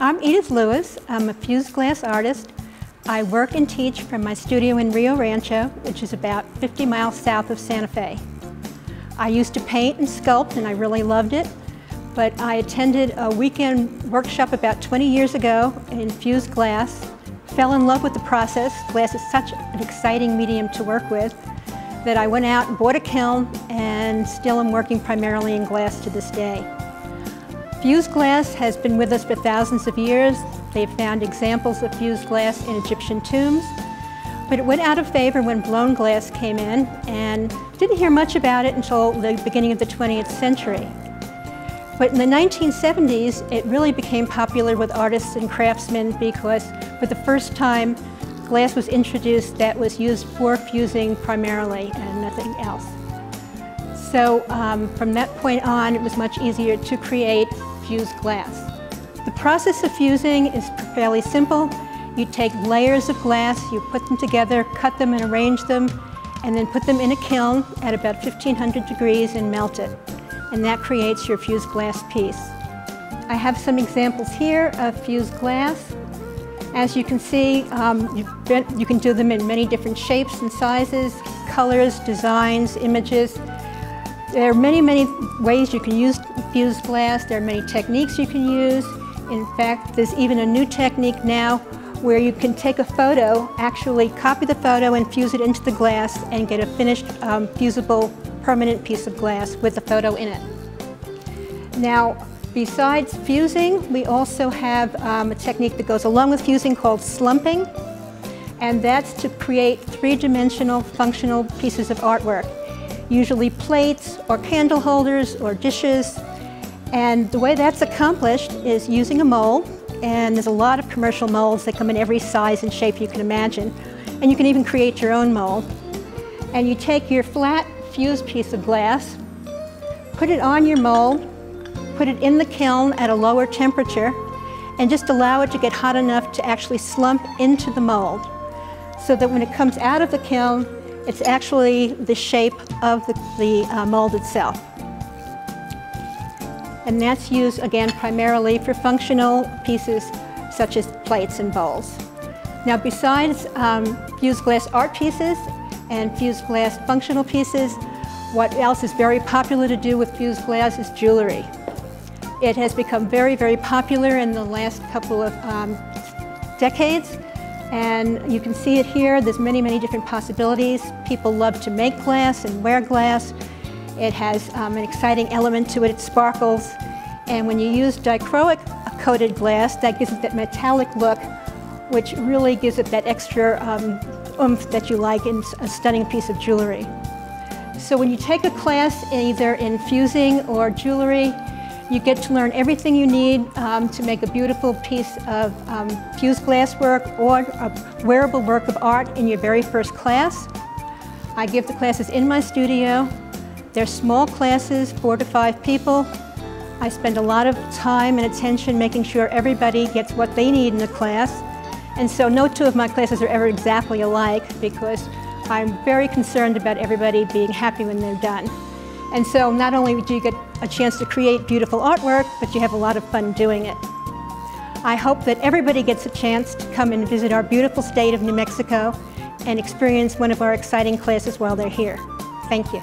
I'm Edythe Lewis. I'm a fused glass artist. I work and teach from my studio in Rio Rancho, which is about 50 miles south of Santa Fe. I used to paint and sculpt, and I really loved it, but I attended a weekend workshop about 20 years ago in fused glass, fell in love with the process. Glass is such an exciting medium to work with that I went out and bought a kiln, and still am working primarily in glass to this day. Fused glass has been with us for thousands of years. They've found examples of fused glass in Egyptian tombs, but it went out of favor when blown glass came in, and didn't hear much about it until the beginning of the 20th century. But in the 1970s, it really became popular with artists and craftsmen because for the first time, glass was introduced that was used for fusing primarily and nothing else. So from that point on, it was much easier to create fused glass. The process of fusing is fairly simple. You take layers of glass, you put them together, cut them and arrange them, and then put them in a kiln at about 1500 degrees and melt it. And that creates your fused glass piece. I have some examples here of fused glass. As you can see, you can do them in many different shapes and sizes, colors, designs, images. There are many, many ways you can use fused glass. There are many techniques you can use. In fact, there's even a new technique now where you can take a photo, actually copy the photo and fuse it into the glass and get a finished, fusible, permanent piece of glass with the photo in it. Now, besides fusing, we also have a technique that goes along with fusing called slumping, and that's to create three-dimensional functional pieces of artwork, usually plates or candle holders or dishes. And the way that's accomplished is using a mold, and there's a lot of commercial molds that come in every size and shape you can imagine, and you can even create your own mold. And you take your flat fused piece of glass, put it on your mold, put it in the kiln at a lower temperature, and just allow it to get hot enough to actually slump into the mold, so that when it comes out of the kiln, it's actually the shape of the mold itself. And that's used, again, primarily for functional pieces such as plates and bowls. Now, besides fused glass art pieces and fused glass functional pieces, what else is very popular to do with fused glass is jewelry. It has become very, very popular in the last couple of decades. And you can see it here. There's many, many different possibilities. People love to make glass and wear glass. It has an exciting element to it. It sparkles. And when you use dichroic coated glass, that gives it that metallic look, which really gives it that extra oomph that you like in a stunning piece of jewelry. So when you take a class either in fusing or jewelry, you get to learn everything you need to make a beautiful piece of fused glass work or a wearable work of art in your very first class. I give the classes in my studio. They're small classes, 4 to 5 people. I spend a lot of time and attention making sure everybody gets what they need in the class. And so no two of my classes are ever exactly alike because I'm very concerned about everybody being happy when they're done. And so not only do you get a chance to create beautiful artwork, but you have a lot of fun doing it. I hope that everybody gets a chance to come and visit our beautiful state of New Mexico and experience one of our exciting classes while they're here. Thank you.